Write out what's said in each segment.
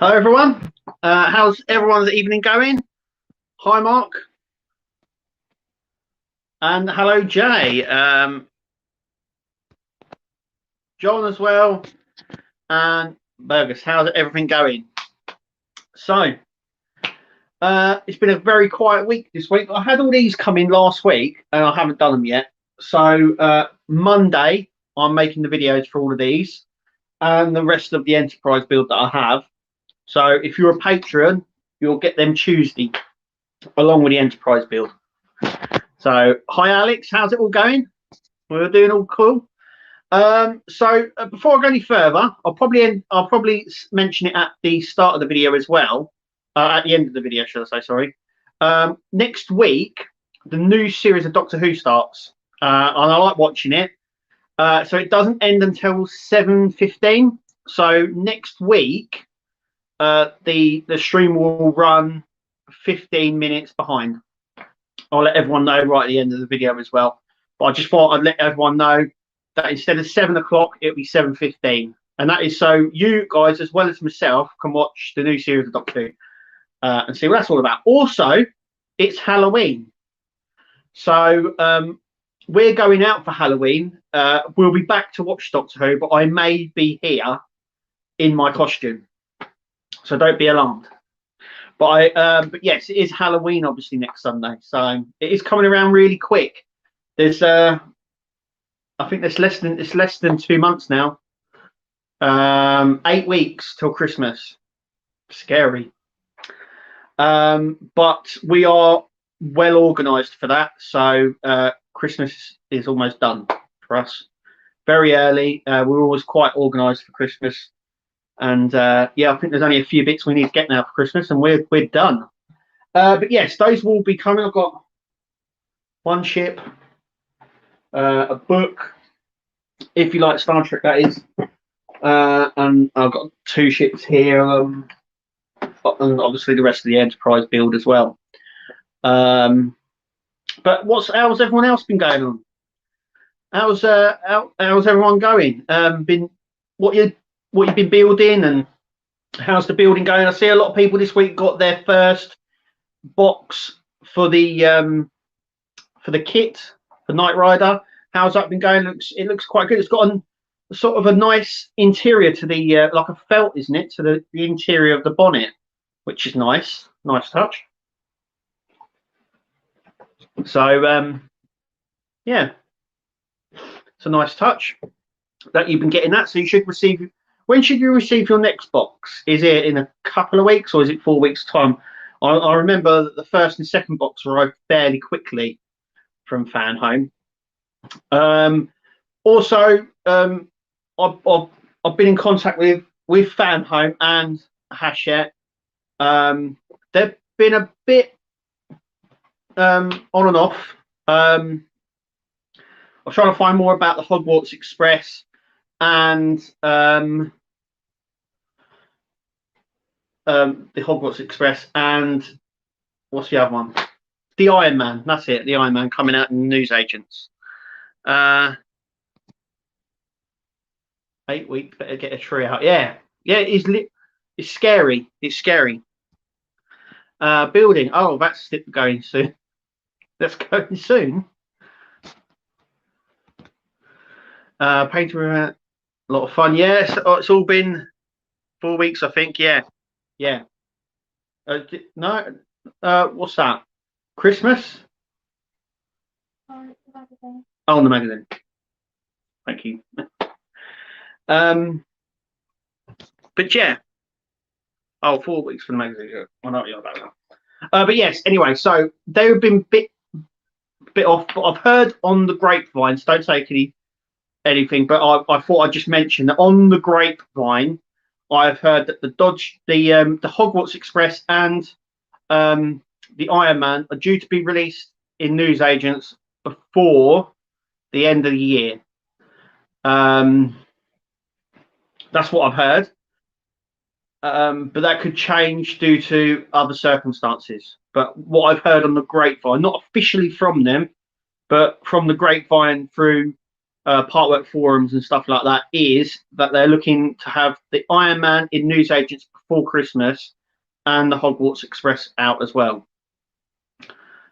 Hello everyone, how's everyone's evening going? Hi Mark, and hello Jay, John as well, and Burgess. How's everything going? So it's been a very quiet week this week. I had all these come in last week and I haven't done them yet. So Monday I'm making the videos for all of these and the rest of the enterprise build that I have. So if you're a patron, you'll get them Tuesday along with the enterprise build. So hi Alex, how's it all going? We're doing all cool. So before I go any further, I'll probably mention it at the start of the video as well. At the end of the video, should I say? Sorry. Next week, the new series of Doctor Who starts, and I like watching it. So it doesn't end until 7:15. So next week, the stream will run 15 minutes behind. I'll let everyone know right at the end of the video as well. But I just thought I'd let everyone know that instead of 7 o'clock, it'll be 7:15, and that is so you guys as well as myself can watch the new series of Doctor Who and see what that's all about. Also, it's Halloween, so we're going out for Halloween. We'll be back to watch Doctor Who, but I may be here in my costume, so don't be alarmed. But yes, it is Halloween obviously next Sunday, so it is coming around really quick. There's I think it's less than 2 months now. 8 weeks till Christmas. Scary. But we are well organised for that. So Christmas is almost done for us. Very early. We're always quite organised for Christmas. And yeah, I think there's only a few bits we need to get now for Christmas, and we're done. But yes, those will be coming. I've got one ship, a book, if you like Star Trek, that is, and I've got 2 ships here, and obviously the rest of the Enterprise build as well. But how's everyone else been going on? How's everyone going? What you've been building, and how's the building going? I see a lot of people this week got their first box for the kit for Knight Rider. How's that been going? It looks quite good. It's got a sort of a nice interior to the like a felt, isn't it, to the interior of the bonnet, which is nice touch. So yeah, it's a nice touch that you've been getting that. So you should receive. When should you receive your next box? Is it in a couple of weeks or is it 4 weeks time? I remember that the first and second box arrived fairly quickly from Fan Home. Also, I've been in contact with Fan Home and Hachette. They've been a bit on and off. I'm trying to find more about the Hogwarts Express and the Hogwarts Express and what's the other one? The Iron Man. That's it. The Iron Man coming out in Newsagents. 8 weeks, better get a tree out. Yeah, it's scary. It's scary. Building. Oh, that's going soon. That's going soon. Painting a lot of fun. Yes, it's all been 4 weeks, I think. Yeah. No. What's that? Christmas? Oh, the magazine. Thank you. But yeah. Oh, 4 weeks for the magazine. I know what you're about now. But yes, anyway, so they've been bit off, but I've heard on the grapevine, so don't take anything, but I thought I'd just mention that on the grapevine, I've heard that the Hogwarts Express and the Iron Man are due to be released in Newsagents before the end of the year. That's what I've heard, but that could change due to other circumstances. But what I've heard on the grapevine, not officially from them, but from the grapevine through Partwork forums and stuff like that, is that they're looking to have the Iron Man in newsagents before Christmas and the Hogwarts Express out as well.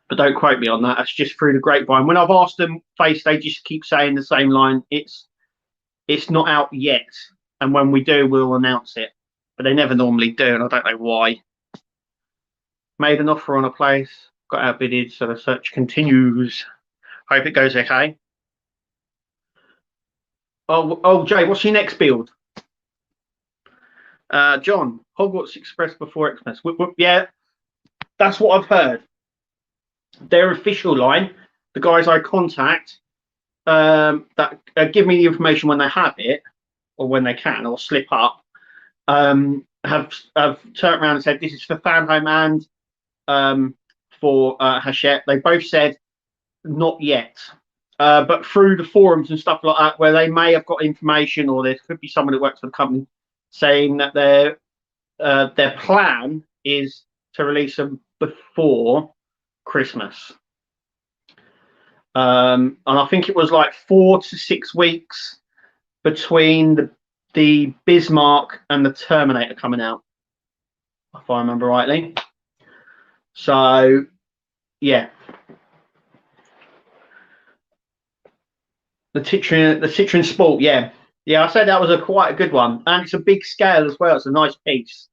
But don't quote me on that. That's just through the grapevine. When I've asked them face, they just keep saying the same line. It's not out yet, and when we do, we'll announce it. But they never normally do, and I don't know why. Made an offer on a place, got outbidded, so the search continues. Hope it goes okay. Oh, Jay, what's your next build? John, Hogwarts Express before Xmas. Yeah, that's what I've heard. Their official line, the guys I contact, that give me the information when they have it, or when they can, or slip up, have turned around and said this is for Fanhome and for Hachette. They both said not yet, but through the forums and stuff like that, where they may have got information, or there could be someone that works for the company saying that their plan is to release them before Christmas. And I think it was like 4 to 6 weeks between the Bismarck and the Terminator coming out, if I remember rightly. So, yeah. The Citroen Sport, yeah. Yeah, I said that was quite a good one. And it's a big scale as well. It's a nice piece.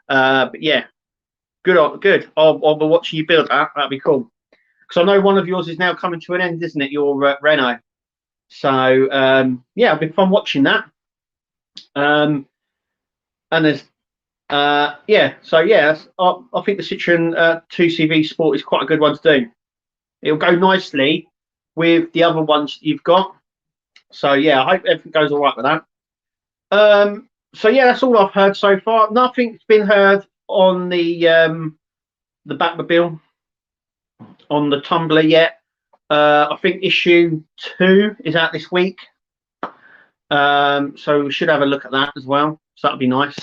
But yeah, good. I'll be watching you build that. That'd be cool. Because I know one of yours is now coming to an end, isn't it? Your Renault. So, yeah, it'll be fun watching that. And there's, yeah. So, yeah, I think the Citroen 2CV Sport is quite a good one to do. It'll go nicely with the other ones you've got. So, yeah, I hope everything goes all right with that. So, yeah, that's all I've heard so far. Nothing's been heard on the Batmobile, on the Tumbler yet. I think issue 2 is out this week. So we should have a look at that as well. So that'd be nice.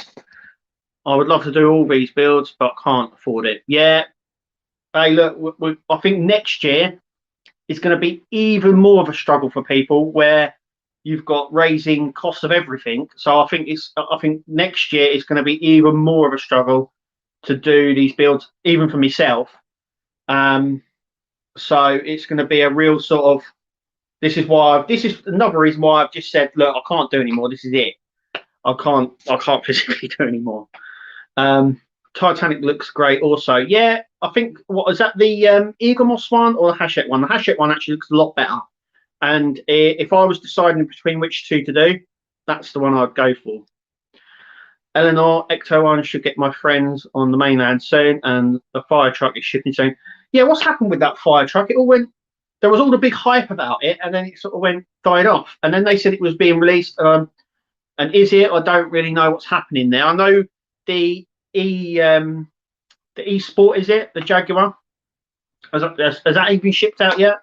I would love to do all these builds, but can't afford it. Yeah. Hey, look, I think next year is going to be even more of a struggle for people, where you've got raising costs of everything. So I think next year is going to be even more of a struggle to do these builds, even for myself. So it's going to be a real sort of. This is another reason why I've just said, look, I can't do anymore. This is it. I can't physically do anymore. Titanic looks great also. Yeah, I think, what is that, the Eagle Moss one or the Hachette one? The Hachette one actually looks a lot better. And if I was deciding between which two to do, that's the one I'd go for. Eleanor, Ecto 1 should get my friends on the mainland soon, and the fire truck is shipping soon. Yeah, what's happened with that fire truck? It all went. There was all the big hype about it, and then it sort of died off. And then they said it was being released. And is it? I don't really know what's happening there. I know the E-Sport, is it? The Jaguar? Has that even been shipped out yet?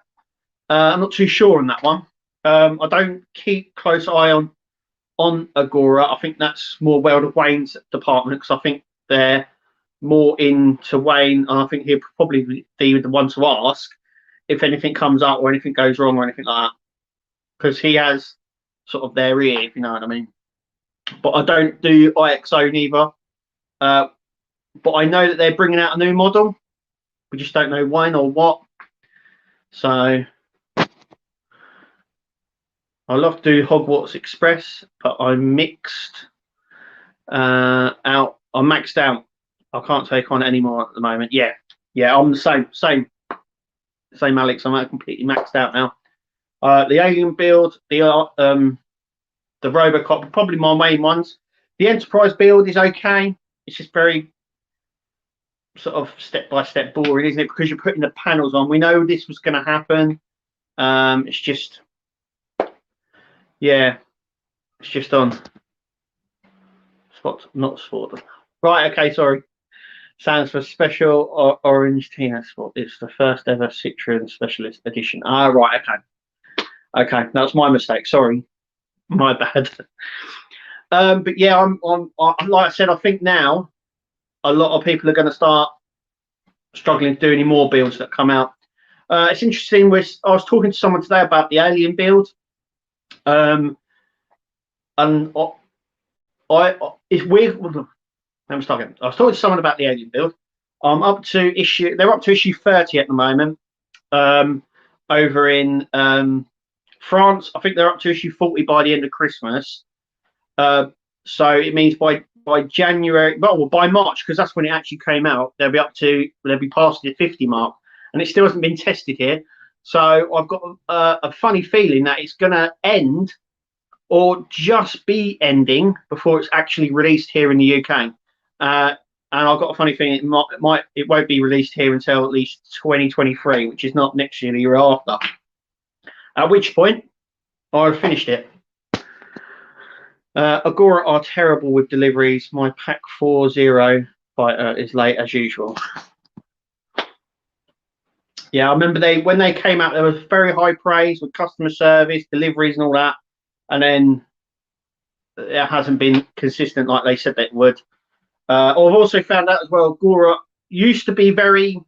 I'm not too sure on that one. I don't keep close eye on Agora. I think that's more World of Wayne's department, because I think they're more into Wayne, and I think he'll probably be the one to ask if anything comes up or anything goes wrong or anything like that, because he has sort of their ear, if you know what I mean. But I don't do IXO neither. But I know that they're bringing out a new model. We just don't know when or what. So I love to do Hogwarts Express, but I'm mixed out. I'm maxed out. I can't take on any more at the moment. Yeah, I'm the same, Alex. I'm completely maxed out now. The Alien build, the Robocop, probably my main ones. The Enterprise build is okay. It's just very sort of step-by-step boring, isn't it? Because you're putting the panels on. We know this was going to happen. It's just, yeah, it's just on. Not sport. Right, okay, sorry. Stands for Special Orange Tina Sport. It's the first ever Citroen Specialist Edition. Ah, right, okay, that's my mistake. Sorry, my bad. But yeah, I'm like I said, I think now a lot of people are going to start struggling to do any more builds that come out. It's interesting. I was talking to someone today about the Alien build, And it's weird. Let me start again. I was talking to someone about the Alien build. I'm up to issue. They're up to issue 30 at the moment. Over in France, I think they're up to issue 40 by the end of Christmas. So it means by January, well, by March, because that's when it actually came out, they'll be past the 50 mark, and it still hasn't been tested here. So I've got a funny feeling that it's going to end or just be ending before it's actually released here in the UK. And I've got a funny feeling it won't be released here until at least 2023, which is not next year, the year after. At which point, I'll have finished it. Agora are terrible with deliveries. My Pack 4-0 fighter is late as usual. Yeah, I remember when they came out, there was very high praise with customer service, deliveries, and all that. And then it hasn't been consistent like they said it would. I've also found out as well, Agora used to be very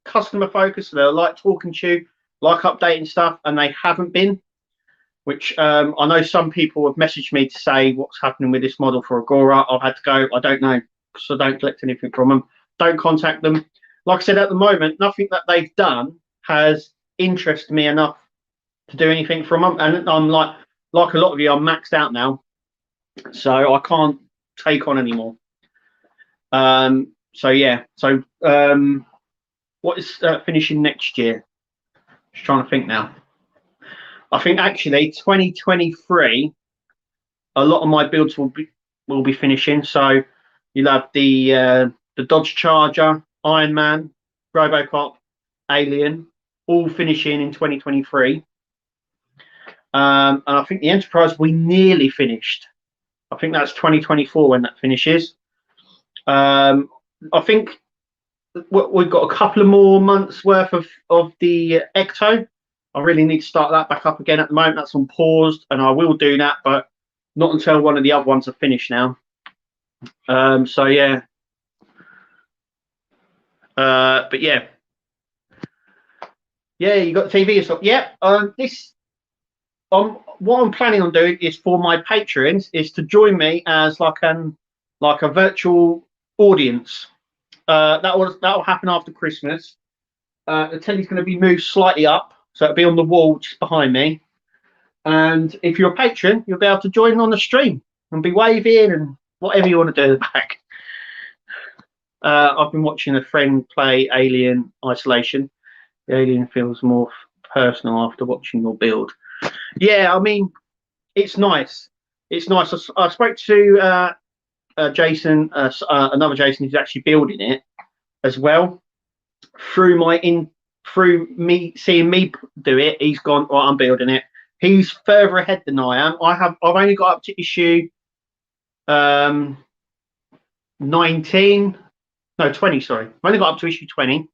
customer focused. So they like talking to you, like updating stuff, and they haven't been. Which I know some people have messaged me to say what's happening with this model for Agora. I've had to go, I don't know, because I don't collect anything from them. Don't contact them. Like I said, at the moment, nothing that they've done has interested me enough to do anything from them. And I'm like a lot of you, I'm maxed out now. So I can't take on anymore. So yeah. So what is finishing next year? Just trying to think now. I think actually 2023, a lot of my builds will be finishing. So you'll have the Dodge Charger, Iron Man, Robocop, Alien, all finishing in 2023. And I think the Enterprise we nearly finished. I think that's 2024 when that finishes. I think we've got a couple of more months worth of the Ecto. I really need to start that back up again. At the moment, that's on pause, and I will do that, but not until one of the other ones are finished now. So yeah. But yeah. Yeah, you got the TV and stuff. Yeah. What I'm planning on doing is for my patrons is to join me as like a virtual audience. That will happen after Christmas. The telly's going to be moved slightly up. So it'll be on the wall just behind me. And if you're a patron, you'll be able to join on the stream and be waving and whatever you want to do at the back. I've been watching a friend play Alien Isolation. The Alien feels more personal after watching your build. Yeah, I mean, it's nice. It's nice. I spoke to Jason, another Jason who's actually building it as well. Through me seeing me do it, he's gone, well, I'm building it. He's further ahead than I am. I've only got up to issue 19, no 20, sorry. I've only got up to issue 20.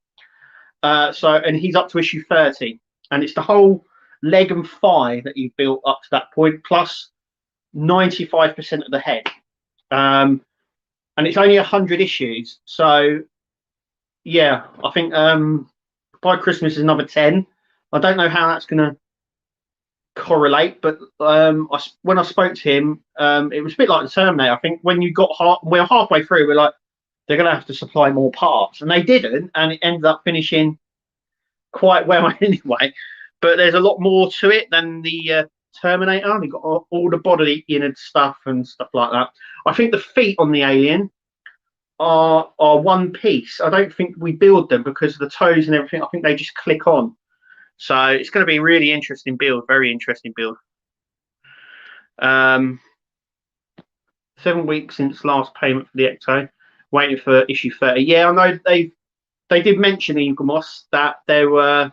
And he's up to issue 30. And it's the whole leg and thigh that you've built up to that point, plus 95% of the head. And it's only 100 issues. So yeah, I think by Christmas is another 10. I don't know how that's going to correlate, but when I spoke to him, it was a bit like the Terminator. I think when you got we're halfway through, we're like, they're going to have to supply more parts, and they didn't, and it ended up finishing quite well anyway. But there's a lot more to it than the Terminator. They got all the body in and stuff like that. I think the feet on the Alien are one piece. I don't think we build them because of the toes and everything. I think they just click on. So it's going to be a really interesting build, very interesting build. 7 weeks since last payment for the Ecto, waiting for issue 30. Yeah, I know they did mention Eagle Moss that they were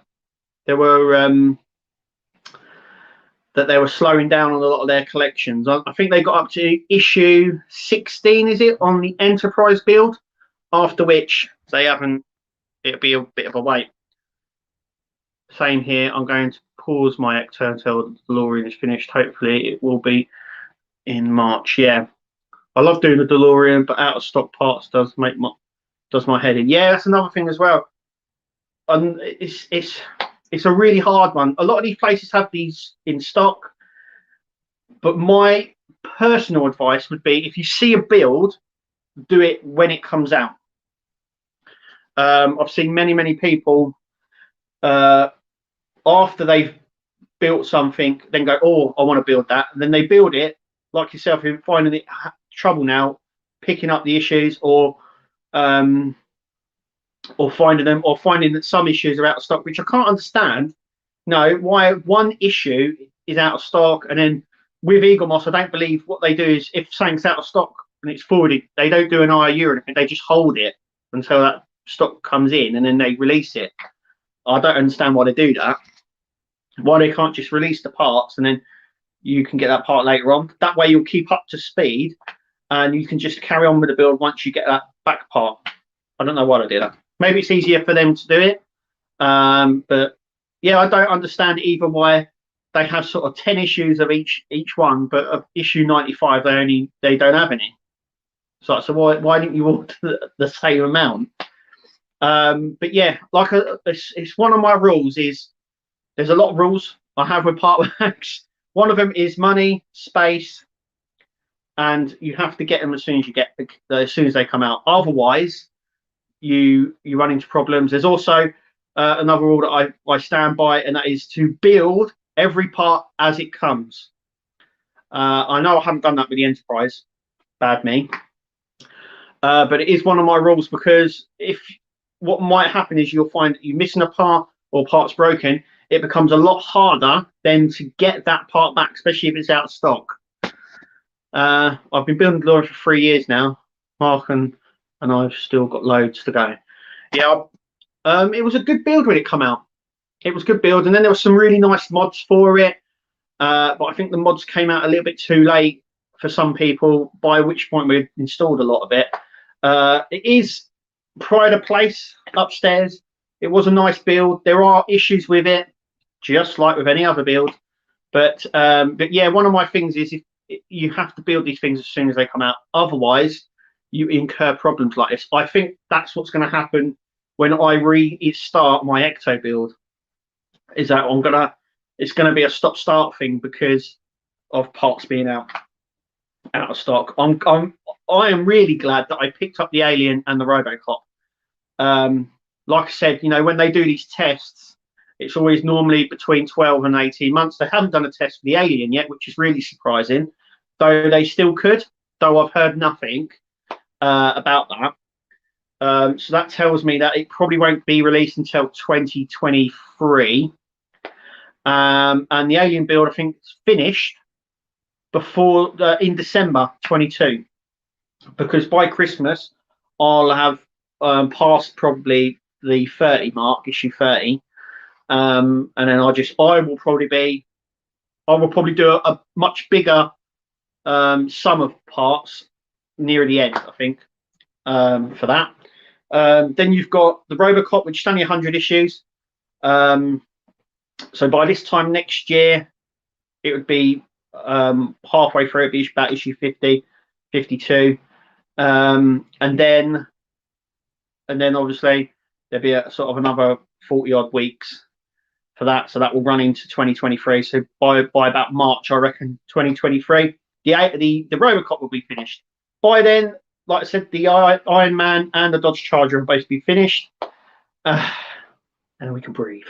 slowing down on a lot of their collections. I think they got up to issue 16, is it, on the Enterprise build, after which they haven't, it'll be a bit of a wait. Same here. I'm going to pause my Ecto until the DeLorean is finished. Hopefully it will be in March. Yeah, I love doing the DeLorean, but out of stock parts does my head in. Yeah, that's another thing as well. It's a really hard one. A lot of these places have these in stock, But my personal advice would be, if you see a build, do it when it comes out. I've seen many people after they've built something, then go, oh, I want to build that, and then they build it like yourself, in finding it trouble now, picking up the issues, or finding that some issues are out of stock, which I can't understand. No, why one issue is out of stock, and then with Eagle Moss, I don't believe what they do is, if something's out of stock and it's forwarded, they don't do an IOU or anything. They just hold it until that stock comes in, and then they release it. I don't understand why they do that. Why they can't just release the parts and then you can get that part later on. That way you'll keep up to speed and you can just carry on with the build once you get that back part. I don't know why they do that. Maybe it's easier for them to do it. But yeah, I don't understand either why they have sort of 10 issues of each one, but of issue 95 they don't have any. So why didn't you order the same amount? But yeah, like it's one of my rules is, there's a lot of rules I have with part packs. One of them is money, space, and you have to get them as soon as they come out. Otherwise, you run into problems. There's also another rule that I stand by, and that is to build every part as it comes. I know I haven't done that with the Enterprise, bad me, but it is one of my rules, because what might happen is you'll find that you're missing a part or part's broken. It becomes a lot harder then to get that part back, especially if it's out of stock. I've been building Glory for 3 years now, Mark, and I've still got loads to go. Yeah, it was a good build when it came out. It was a good build, and then there were some really nice mods for it. But I think the mods came out a little bit too late for some people, by which point we installed a lot of it. It is pride of place upstairs. It was a nice build. There are issues with it, just like with any other build. But yeah, one of my things is, you have to build these things as soon as they come out. Otherwise, you incur problems like this. I think that's what's going to happen when I restart my Ecto build. Is that it's going to be a stop-start thing because of parts being out of stock. I am really glad that I picked up the Alien and the Robocop. Like I said, when they do these tests, it's always normally between 12 and 18 months. They haven't done a test for the Alien yet, which is really surprising, though they still could, though I've heard nothing about that. So that tells me that it probably won't be released until 2023. And the Alien build, I think, is finished before in December 22, because by Christmas I'll have passed probably the 30 mark, issue 30. And then I will probably do a much bigger sum of parts near the end, I think, for that. Then you've got the Robocop, which is only 100 issues. So by this time next year, it would be halfway through. It'd be about issue 50, 52. And then obviously there'll be a sort of another 40 odd weeks for that, so that will run into 2023. So by about March, I reckon, 2023, the Robocop will be finished. By then, like I said, the Iron Man and the Dodge Charger will both be finished, and we can breathe.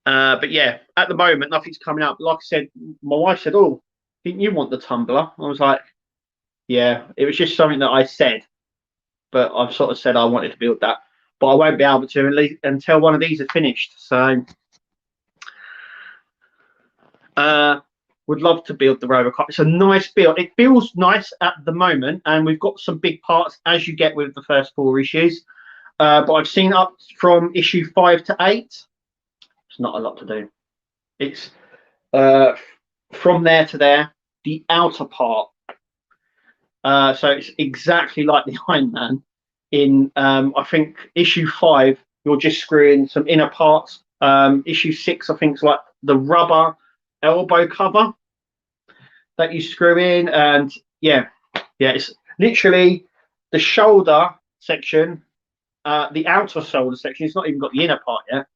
But yeah, at the moment, nothing's coming up. Like I said, my wife said, "Oh, didn't you want the tumbler?" I was like, "Yeah." It was just something that I said, but I've sort of said I wanted to build that. But I won't be able to until one of these are finished. So would love to build the Robocop. It's a nice build. It feels nice at the moment, and we've got some big parts, as you get with the first 4 issues. But I've seen up from issue 5 to 8. It's not a lot to do. It's from there to there, the outer part. So it's exactly like the Iron Man. In I think issue 5, you're just screwing some inner parts. Issue 6, I think, is like the rubber elbow cover that you screw in, and yeah, it's literally the shoulder section, the outer shoulder section. It's not even got the inner part yet,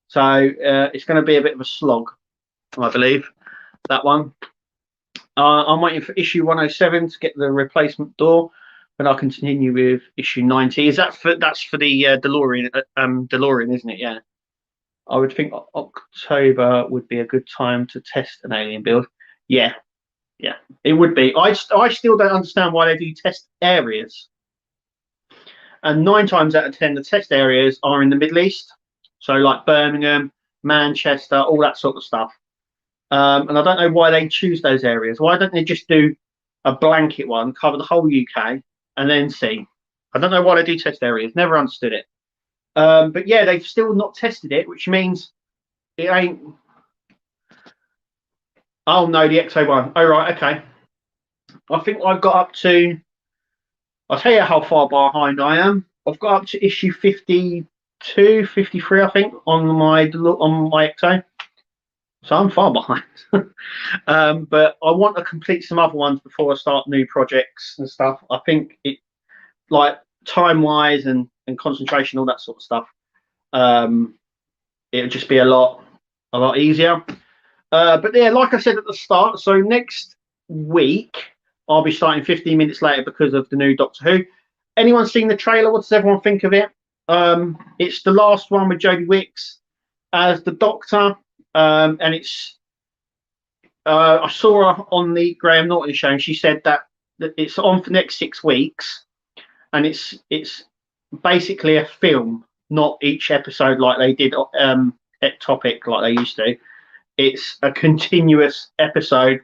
so it's going to be a bit of a slog, I believe. that one. I'm waiting for issue 107 to get the replacement door, but I'll continue with issue 90. Is that for that's for the DeLorean, isn't it? Yeah. I would think October would be a good time to test an alien build. Yeah, yeah, it would be. I still don't understand why they do test areas. And 9 times out of 10, the test areas are in the Middle East, so like Birmingham, Manchester, all that sort of stuff. And I don't know why they choose those areas. Why don't they just do a blanket one, cover the whole UK, and then see? I don't know why they do test areas. Never understood it. But yeah, they've still not tested it, which means it ain't. Oh no, the XO1. Oh right, okay. I think I've got up to. I'll tell you how far behind I am. I've got up to issue 52, 53, I think, on my XO. So I'm far behind. But I want to complete some other ones before I start new projects and stuff. I think it, like time wise and concentration, all that sort of stuff. It'll just be a lot easier. But yeah, like I said at the start, so next week I'll be starting 15 minutes later because of the new Doctor Who. Anyone seen the trailer? What does everyone think of it? It's the last one with Jodie Wicks as the Doctor, and it's. I saw her on the Graham Norton show, and she said that it's on for the next 6 weeks, and it's basically a film, not each episode like they did at Topic like they used to. It's a continuous episode,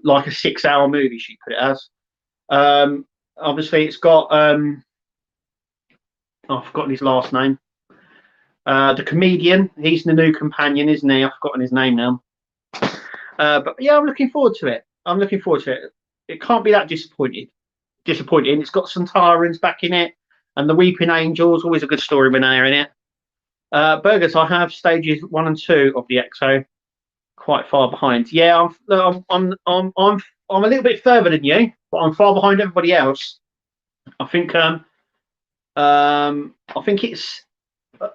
like a 6-hour movie. She put it as. Obviously, it's got I've forgotten his last name. The comedian. He's the new companion, isn't he? I've forgotten his name now. But yeah, I'm looking forward to it. I'm looking forward to it. It can't be that disappointing. It's got some Tarans back in it, and the Weeping Angels. Always a good story when they're in it. Burgers. I have stages 1 and 2 of the XO. Quite far behind. Yeah, I'm a little bit further than you, but I'm far behind everybody else. I think it's,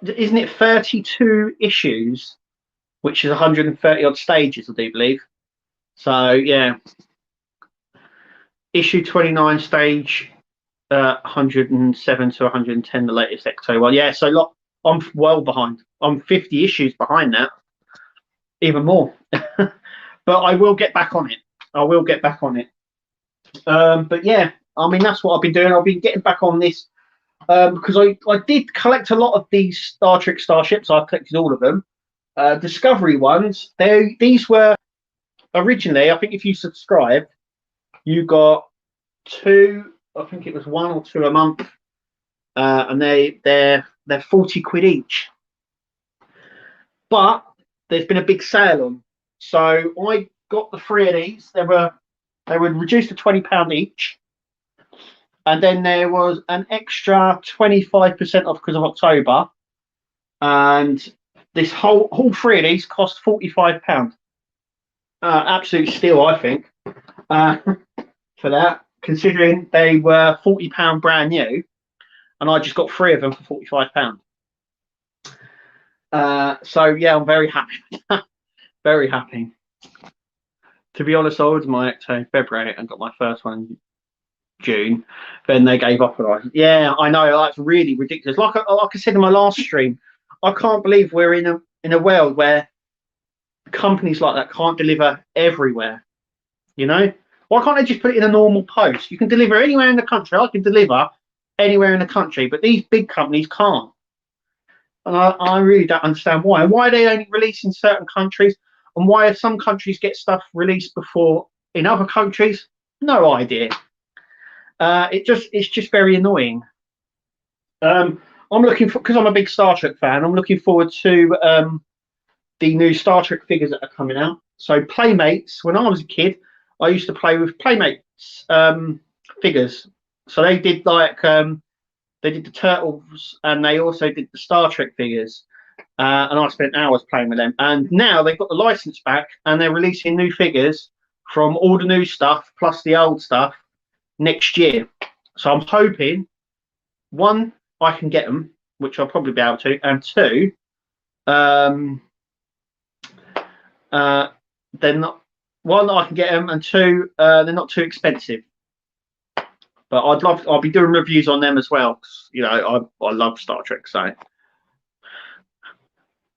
isn't it 32 issues, which is 130 odd stages, I do believe. So yeah, issue 29 stage 107 to 110, the latest XO one. Yeah, so look, I'm well behind. I'm 50 issues behind that. Even more. But I will get back on it. But yeah, I mean, that's what I've been doing. I've been getting back on this because I did collect a lot of these Star Trek starships. I collected all of them. Discovery ones. These were originally, I think if you subscribed, you got 2, I think it was 1 or 2 a month. And they're 40 quid each. But there's been a big sale on, so I got the 3 of these. They were reduced to £20 each, and then there was an extra 25% off because of October, and this whole 3 of these cost £45. Absolute steal, I think, for that, considering they were £40 brand new, and I just got 3 of them for £45. So yeah, I'm very happy. Very happy. To be honest, I ordered my XO in February and got my first one in June. Then they gave up on it. Yeah, I know, that's really ridiculous. Like I said in my last stream, I can't believe we're in a world where companies like that can't deliver everywhere. You know, why can't they just put it in a normal post? You can deliver anywhere in the country. I can deliver anywhere in the country, but these big companies can't. And I really don't understand why. And why are they only releasing certain countries? And why some countries get stuff released before in other countries? No idea. It's just very annoying. I'm looking for, because I'm a big Star Trek fan, I'm looking forward to the new Star Trek figures that are coming out. So Playmates, when I was a kid, I used to play with Playmates figures. So they did like they did the Turtles, and they also did the Star Trek figures. And I spent hours playing with them. And now they've got the license back, and they're releasing new figures from all the new stuff plus the old stuff next year. So I'm hoping, 1, I can get them, which I'll probably be able to, and 2, they're not. one, I can get them, and two, they're not too expensive. But I'll be doing reviews on them as well. You know, I love Star Trek, so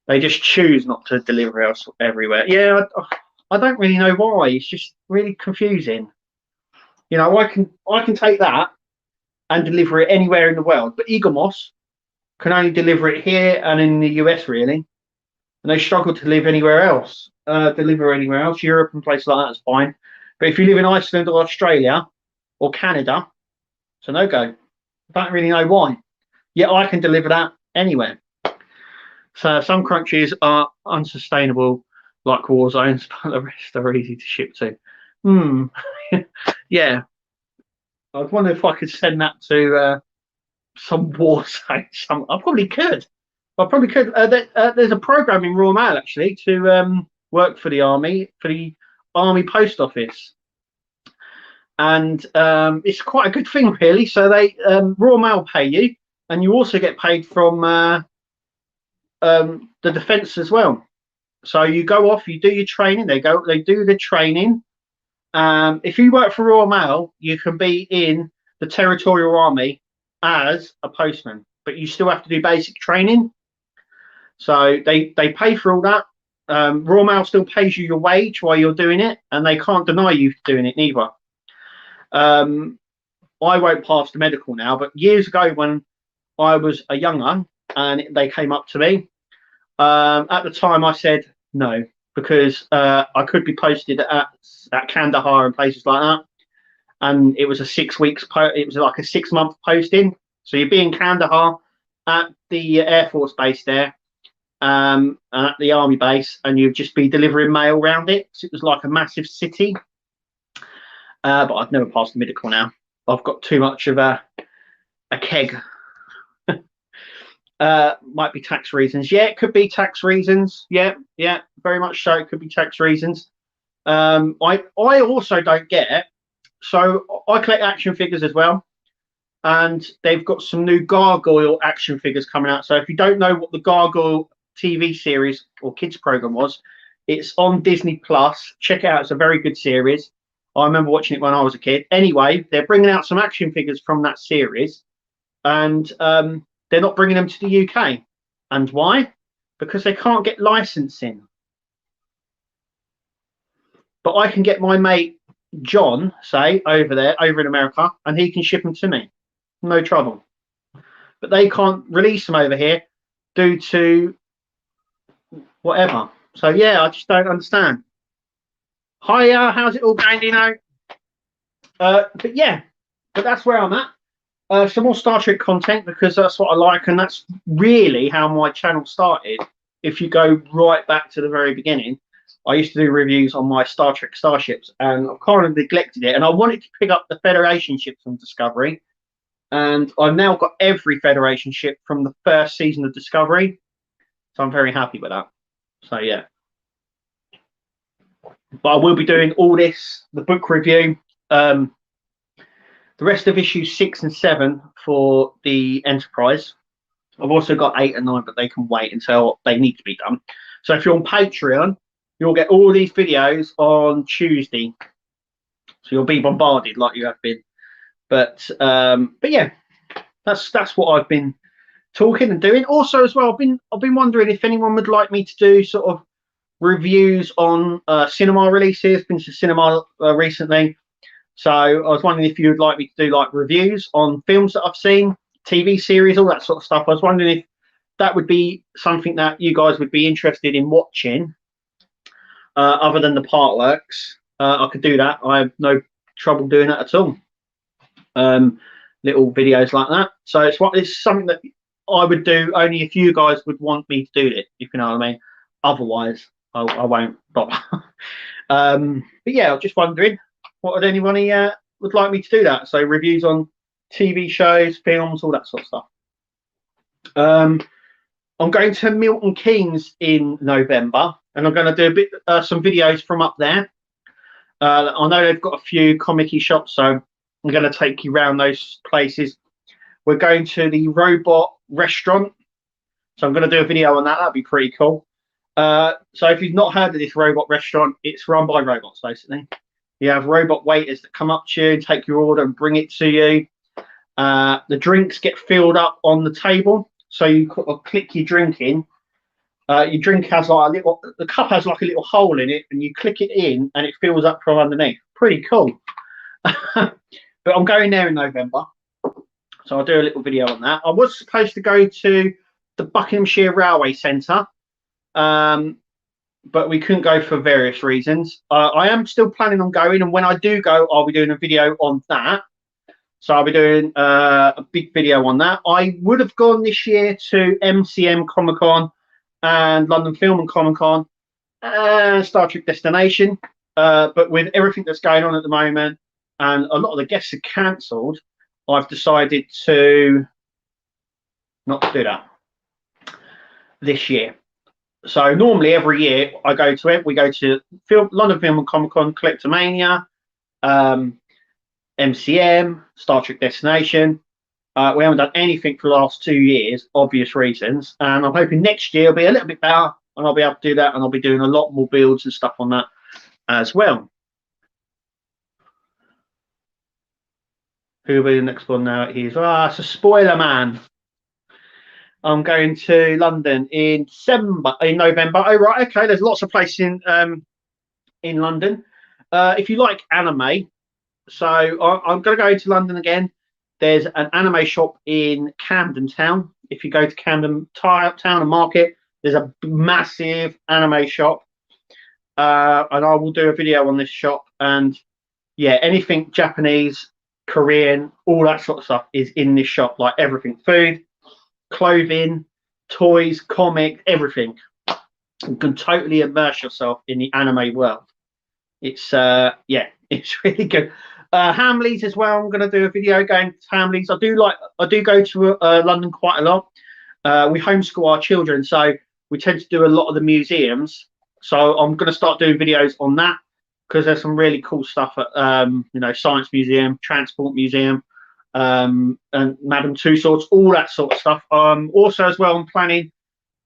they just choose not to deliver else everywhere. Yeah, I don't really know why. It's just really confusing. You know, I can take that and deliver it anywhere in the world, but Eaglemoss can only deliver it here and in the US, really, and they struggle to live anywhere else. Deliver anywhere else, Europe and places like that is fine, but if you live in Iceland or Australia or Canada, it's a no go. I don't really know why. Yet I can deliver that anywhere. So some countries are unsustainable, like war zones, but the rest are easy to ship to. Yeah. I wonder if I could send that to some war zone. I probably could. I probably could. There's a program in Royal Mail actually to work for the army, post office, and it's quite a good thing really. So they Royal Mail pay you, and you also get paid from the defence as well. So you go off, you do your training. They do the training. If you work for Royal Mail, you can be in the Territorial Army as a postman, but you still have to do basic training. So they pay for all that. Royal Mail still pays you your wage while you're doing it, and they can't deny you doing it neither. I won't pass the medical now, but years ago when I was a younger and they came up to me, at the time I said no, because I could be posted at Kandahar and places like that, and it was a 6 weeks. It was like a 6 month posting. So you'd be in Kandahar at the Air Force base there, at the army base, and you'd just be delivering mail around it. So it was like a massive city. But I've never passed the medical now. I've got too much of a keg. Might be tax reasons. Yeah, it could be tax reasons. Yeah, very much so. It could be tax reasons. I also don't get. So I collect action figures as well, and they've got some new Gargoyle action figures coming out. So if you don't know what the Gargoyle TV series or kids program was, it's on Disney Plus. Check it out. It's a very good series. I remember watching it when I was a kid. Anyway, they're bringing out some action figures from that series, and they're not bringing them to the UK. And why? Because they can't get licensing. But I can get my mate John, say, over in America, and he can ship them to me. No trouble. But they can't release them over here due to whatever. So, yeah, I just don't understand. Hiya, how's it all going, Dino? But yeah, but that's where I'm at. Some more Star Trek content, because that's what I like, and that's really how my channel started. If you go right back to the very beginning, I used to do reviews on my Star Trek starships, and I've kind of neglected it. And I wanted to pick up the Federation ships from Discovery, and I've now got every Federation ship from the first season of Discovery, so I'm very happy with that. So yeah. But I will be doing all this, the book review, the rest of issues 6 and 7 for the Enterprise. I've also got 8 and 9, but they can wait until they need to be done. So if you're on Patreon, you'll get all these videos on Tuesday. So you'll be bombarded like you have been. But yeah, that's what I've been talking and doing. Also as well, I've been wondering if anyone would like me to do sort of reviews on cinema releases. Been to cinema recently, so I was wondering if you'd like me to do like reviews on films that I've seen, TV series, all that sort of stuff. I was wondering if that would be something that you guys would be interested in watching, other than the part works. I could do that. I have no trouble doing that at all. Little videos like that. So it's something that I would do only if you guys would want me to do it, if you know what I mean. Otherwise I won't bother. But yeah, I was just wondering, what would anyone would like me to do that? So reviews on TV shows, films, all that sort of stuff. I'm going to Milton Keynes in November, and I'm going to do some videos from up there. I know they've got a few comic-y shops, so I'm going to take you around those places. We're going to the Robot Restaurant, so I'm going to do a video on that. That'd be pretty cool. So if you've not heard of this robot restaurant, it's run by robots basically. You have robot waiters that come up to you, take your order, and bring it to you. The drinks get filled up on the table, so you click your drink in. Your drink has like a little, the cup has like a little hole in it, and you click it in, and it fills up from underneath. Pretty cool. But I'm going there in November, so I'll do a little video on that. I was supposed to go to the Buckinghamshire Railway Centre, but we couldn't go for various reasons. I am still planning on going, and when I do go, I'll be doing a video on that. So I'll be doing a big video on that. I would have gone this year to MCM Comic Con and London Film and Comic Con and Star Trek Destination. But with everything that's going on at the moment and a lot of the guests are cancelled, I've decided to not do that this year. So normally every year I go to it. We go to London Film and Comic Con, Collectomania, MCM, Star Trek Destination. We haven't done anything for the last 2 years, obvious reasons. And I'm hoping next year will be a little bit better and I'll be able to do that, and I'll be doing a lot more builds and stuff on that as well. Who will be the next one now? He's it's a spoiler man. I'm going to London in November. Oh right, okay. There's lots of places in London. If you like anime, so I'm going to go to London again. There's an anime shop in Camden Town. If you go to Camden Town and Market, there's a massive anime shop, and I will do a video on this shop. And yeah, anything Japanese, Korean, all that sort of stuff is in this shop. Like everything, food, clothing, toys, comic, everything. You can totally immerse yourself in the anime world. It's yeah, it's really good. Hamleys as well. I'm going to do a video going to Hamleys. I do go to London quite a lot. We homeschool our children, so we tend to do a lot of the museums. So I'm going to start doing videos on that because there's some really cool stuff at Science Museum, Transport Museum, and Madame Tussauds, all that sort of stuff. Also as well, I'm planning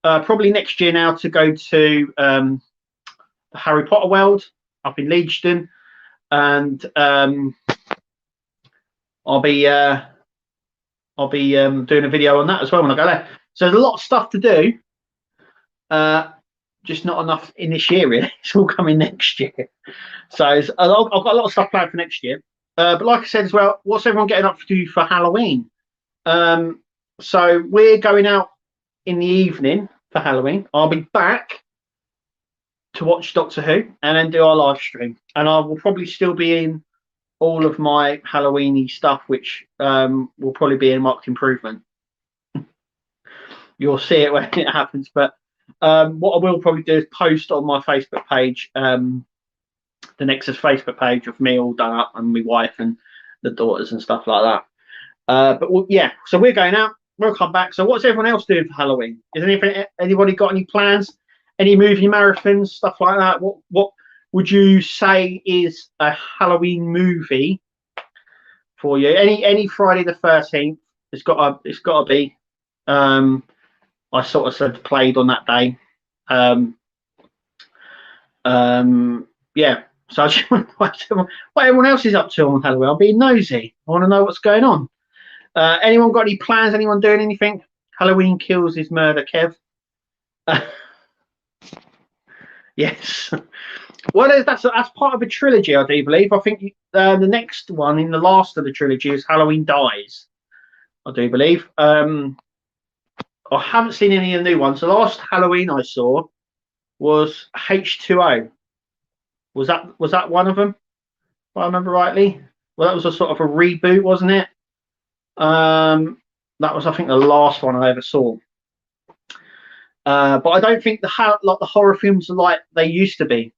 probably next year now to go to the Harry Potter world up in Leedston, and I'll be doing a video on that as well when I go there. So there's a lot of stuff to do, just not enough in this year really. It's all coming next year. So I've got a lot of stuff planned for next year. But like I said as well, what's everyone getting up to for Halloween? So we're going out in the evening for Halloween. I'll be back to watch Doctor Who and then do our live stream. And I will probably still be in all of my Halloweeny stuff, which will probably be in Marked Improvement. You'll see it when it happens. But what I will probably do is post on my Facebook page, the Nexus Facebook page of me all done up and my wife and the daughters and stuff like that. But yeah, so we're going out. We'll come back. So what's everyone else doing for Halloween? Is anybody got any plans? Any movie marathons, stuff like that? What would you say is a Halloween movie for you? Any Friday the 13th? It's got to be. I sort of said played on that day. Yeah. So I just want to know what everyone else is up to on Halloween. I'm being nosy. I want to know what's going on. Anyone got any plans? Anyone doing anything? Halloween Kills is Murder, Kev. Yes. Well, that's part of a trilogy, I do believe. I think the next one in the last of the trilogy is Halloween Dies, I do believe. I haven't seen any of the new ones. The last Halloween I saw was H2O. Was that one of them, if I remember rightly? Well, that was a sort of a reboot, wasn't it? That was, I think, the last one I ever saw. But I don't think the horror films are like they used to be.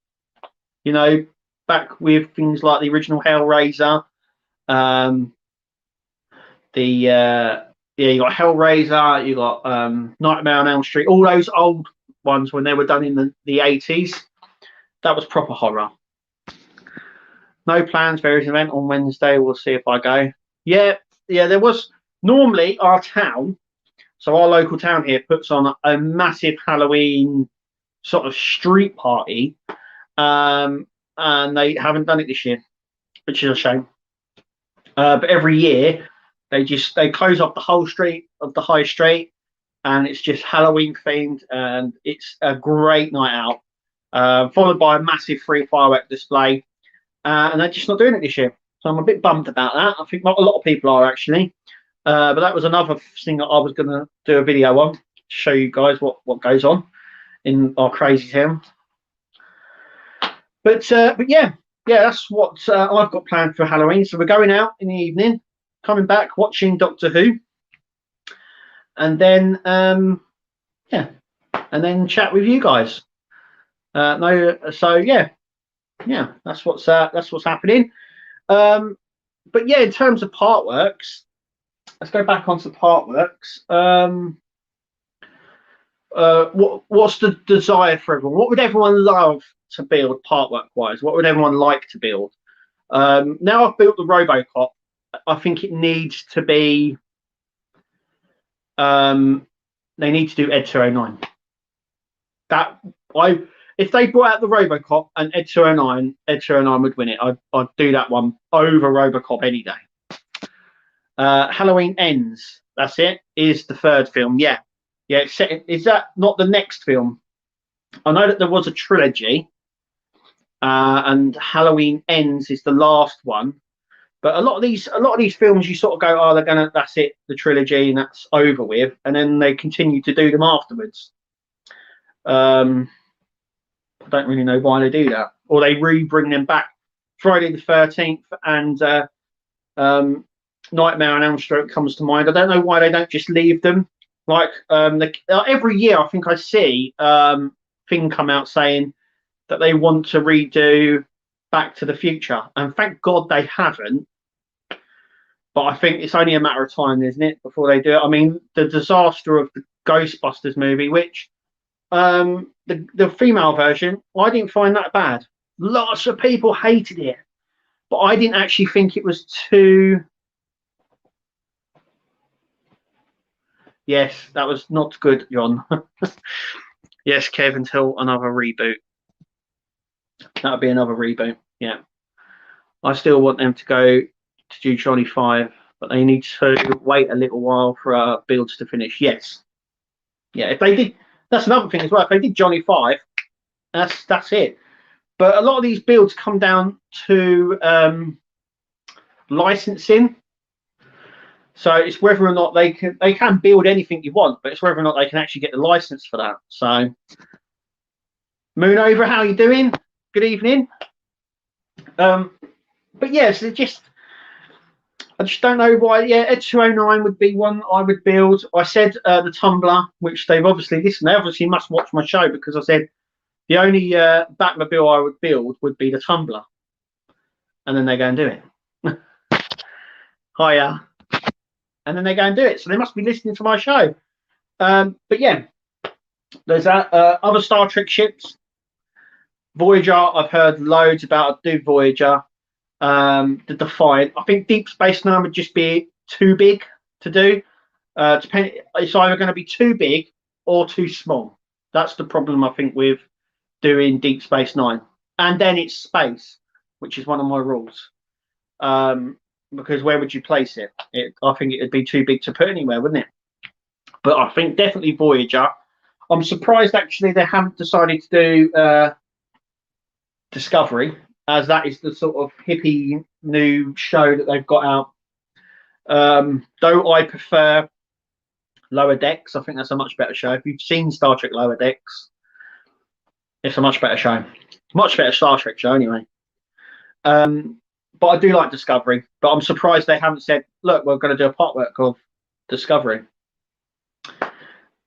You know, back with things like the original Hellraiser. You got Hellraiser, you got Nightmare on Elm Street, all those old ones when they were done in the 80s. That was proper horror. No plans. There is an event on Wednesday. We'll see if I go. Yeah. There was normally our town. So our local town here puts on a massive Halloween sort of street party, and they haven't done it this year, which is a shame. But every year they close off the whole street of the high street, and it's just Halloween themed, and it's a great night out, followed by a massive free firework display, and they're just not doing it this year. So I'm a bit bummed about that. I think not a lot of people are actually, but that was another thing that I was going to do a video on to show you guys what goes on in our crazy town. But yeah, that's what I've got planned for Halloween. So we're going out in the evening, coming back, watching Doctor Who, and then yeah, and then chat with you guys. So yeah, that's what's happening. But yeah, in terms of Partworks, let's go back onto Partworks. What's the desire for everyone? What would everyone love to build Partwork wise? What would everyone like to build? Now I've built the Robocop, I think it needs to be they need to do Ed 209. If they brought out the Robocop and Ed 209, Ed 209 would win it. I'd do that one over Robocop any day. Halloween Ends, that's it, is the third film. Yeah, it's set. Is that not the next film? I know that there was a trilogy, and Halloween Ends is the last one. But a lot of these films, you sort of go, oh, that's it, the trilogy, and that's over with, and then they continue to do them afterwards. I don't really know why they do that, or they bring them back. Friday the 13th and Nightmare on Elm Street comes to mind. I don't know why they don't just leave them. Like every year, I think I see thing come out saying that they want to redo Back to the Future, and thank God they haven't. But I think it's only a matter of time, isn't it, before they do it? I mean, the disaster of the Ghostbusters movie, which the female version, I didn't find that bad. Lots of people hated it, but I didn't actually think it was too. Yes, that was not good, John. Yes, Kev, until another reboot. That would be another reboot. Yeah, I still want them to go to do Johnny 5, but they need to wait a little while for builds to finish. Yes, yeah. If they did, that's another thing as well. If they did Johnny 5, that's it. But a lot of these builds come down to licensing. So it's whether or not they can build anything you want, but it's whether or not they can actually get the license for that. So, Moon Over, how you doing? Good evening. But yes, I just don't know why. Yeah, Ed 209 would be one I would build. I said the Tumblr, which they've obviously listened. They obviously must watch my show, because I said the only Batmobile I would build would be the Tumblr, and then they go and do it. Hiya. And then they go and do it. So they must be listening to my show. But yeah, there's that. Other Star Trek ships. Voyager, I've heard loads about. Do Voyager. The Defiant. I think Deep Space Nine would just be too big to do. It's either going to be too big or too small. That's the problem, I think, with doing Deep Space Nine. And then it's space, which is one of my rules. Because where would you place it? I think it would be too big to put anywhere, wouldn't it? But I think definitely Voyager. I'm surprised actually they haven't decided to do Discovery, as that is the sort of hippie new show that they've got out. Though I prefer Lower Decks. I think that's a much better show. If you've seen Star Trek Lower Decks, it's a much better show. Much better Star Trek show anyway. But I do like Discovery, but I'm surprised they haven't said, look, we're going to do a Partwork of Discovery.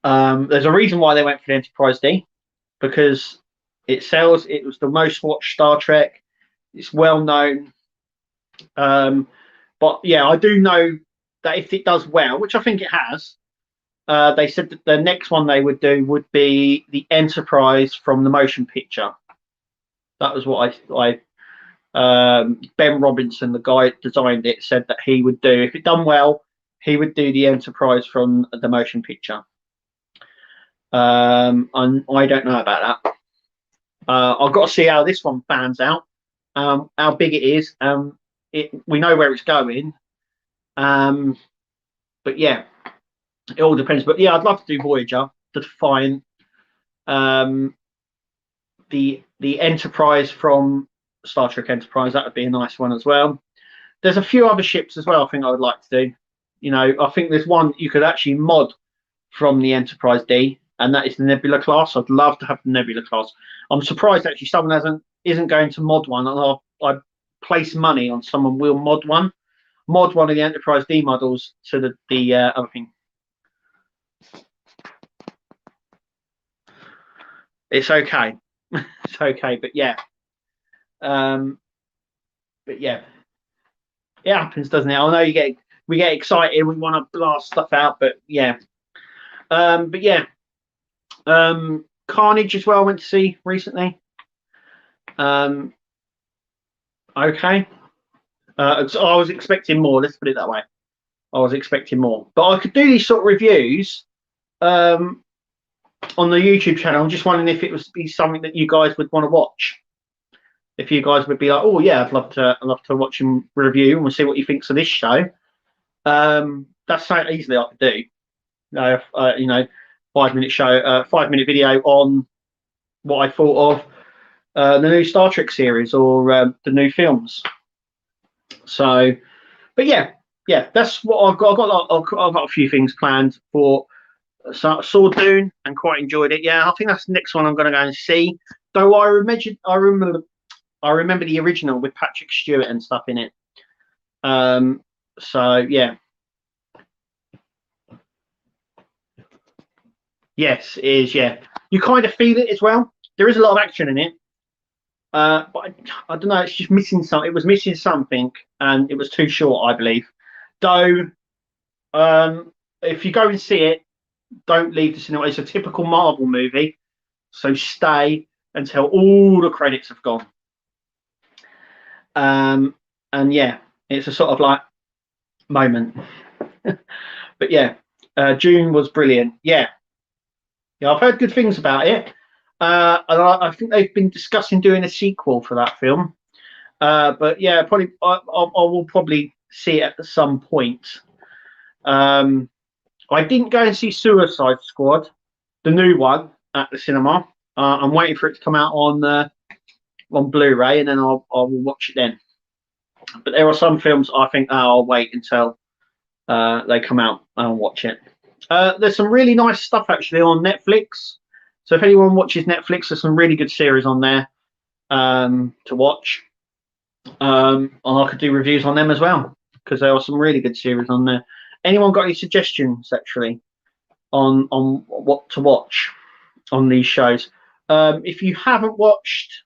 There's a reason why they went for the Enterprise D, because it sells. It was the most watched Star Trek. It's well known. But yeah, I do know that if it does well, which I think it has, they said that the next one they would do would be the Enterprise from the motion picture. That was what I Ben Robinson, the guy that designed it, said that he would do, if it done well, he would do the Enterprise from the motion picture. And I don't know about that. I've got to see how this one pans out, how big it is. We know where it's going, but yeah, it all depends. But yeah, I'd love to do Voyager, to find the Enterprise from Star Trek Enterprise. That would be a nice one as well. There's a few other ships as well I think I would like to do. You know, I think there's one you could actually mod from the Enterprise D, and that is the Nebula class. I'd love to have the Nebula class. I'm surprised actually someone isn't going to mod one, and I place money on someone will mod one of the Enterprise D models to the other thing. It's okay. It's okay, but yeah. But yeah, it happens, doesn't it? I know we get excited, we want to blast stuff out, but yeah. But yeah, Carnage as well. I went to see recently. Okay. So I was expecting more. Let's put it that way. I was expecting more, but I could do these sort of reviews on the YouTube channel. I'm just wondering if it would be something that you guys would want to watch. If you guys would be like, oh yeah, I'd love to watch him review and we'll see what he thinks of this show. That's something easily I could do. You know, 5-minute show, 5-minute video on what I thought of the new Star Trek series or the new films. So, but yeah, that's what I've got. I've got a few things planned for. Saw Dune and quite enjoyed it. Yeah, I think that's the next one I'm going to go and see. Though I remember the original with Patrick Stewart and stuff in it. So yeah. Yes, it is. Yeah, you kind of feel it as well. There is a lot of action in it, but I don't know. It's just missing something. It was missing something, and it was too short, I believe. Though, if you go and see it, don't leave the cinema. It's a typical Marvel movie, so stay until all the credits have gone. And yeah, it's a sort of like moment. But yeah, June was brilliant. Yeah, I've heard good things about it, and I think they've been discussing doing a sequel for that film. But yeah, probably I will probably see it at some point. I didn't go and see Suicide Squad, the new one, at the cinema. I'm waiting for it to come out on Blu-ray, and then I will watch it then. But there are some films I think I'll wait until they come out and watch it. There's some really nice stuff actually on Netflix. So if anyone watches Netflix, there's some really good series on there to watch. And I could do reviews on them as well, because there are some really good series on there. Anyone got any suggestions actually on what to watch on these shows? If you haven't watched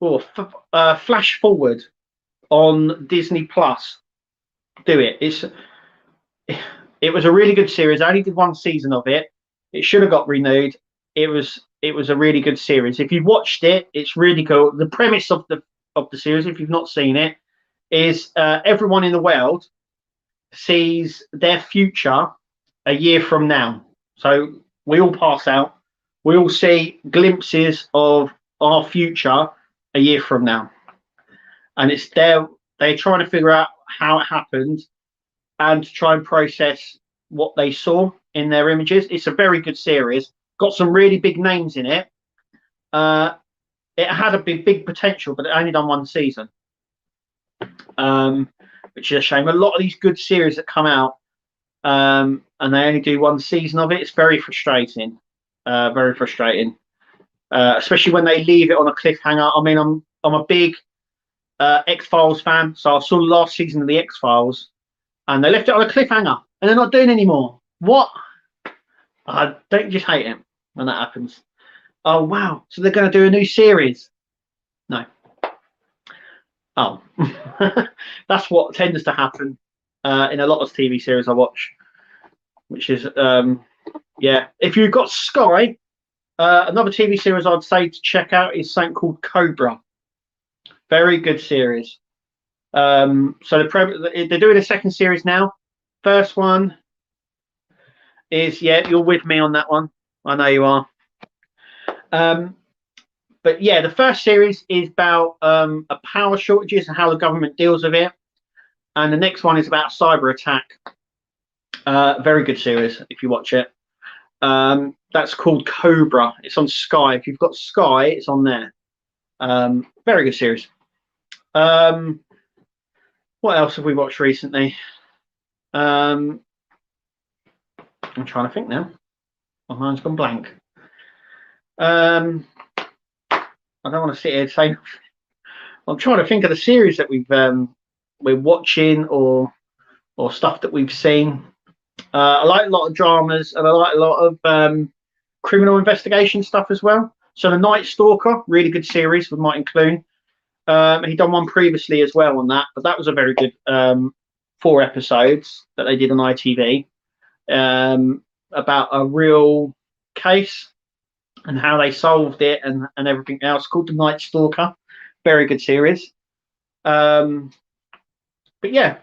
Flash Forward on Disney Plus, do it. It was a really good series. I only did one season of it. It should have got renewed. It was a really good series. If you've watched it, it's really cool. The premise of the series, if you've not seen it, is everyone in the world sees their future a year from now. So we all pass out. We all see glimpses of our future a year from now, and it's they're trying to figure out how it happened and try and process what they saw in their images. It's a very good series. Got some really big names in it. It had a big potential, but it only done one season, which is a shame. A lot of these good series that come out and they only do one season of it, it's very frustrating. Very frustrating, especially when they leave it on a cliffhanger. I mean, I'm a big X-Files fan, so I saw the last season of the X-Files, and they left it on a cliffhanger, and they're not doing anymore. What? I don't just hate it when that happens. Oh wow! So they're going to do a new series? No. Oh, that's what tends to happen in a lot of TV series I watch, which is yeah. If you've got Sky, another TV series I'd say to check out is something called Cobra. Very good series. So they're doing a second series now. First one is, yeah, you're with me on that one. I know you are. But but yeah, the first series is about a power shortages and how the government deals with it, and the next one is about a cyber attack. Very good series if you watch it. That's called Cobra. It's on Sky. If you've got Sky, it's on there. Very good series. What else have we watched recently? I'm trying to think now. My mind's gone blank. I don't want to sit here and say. I'm trying to think of the series that we're watching or stuff that we've seen. I like a lot of dramas, and I like a lot of criminal investigation stuff as well. So The Night Stalker, really good series with Martin Clune. He'd done one previously as well on that, but that was a very good 4 episodes that they did on ITV about a real case and how they solved it and everything else, called The Night Stalker. Very good series. But yeah.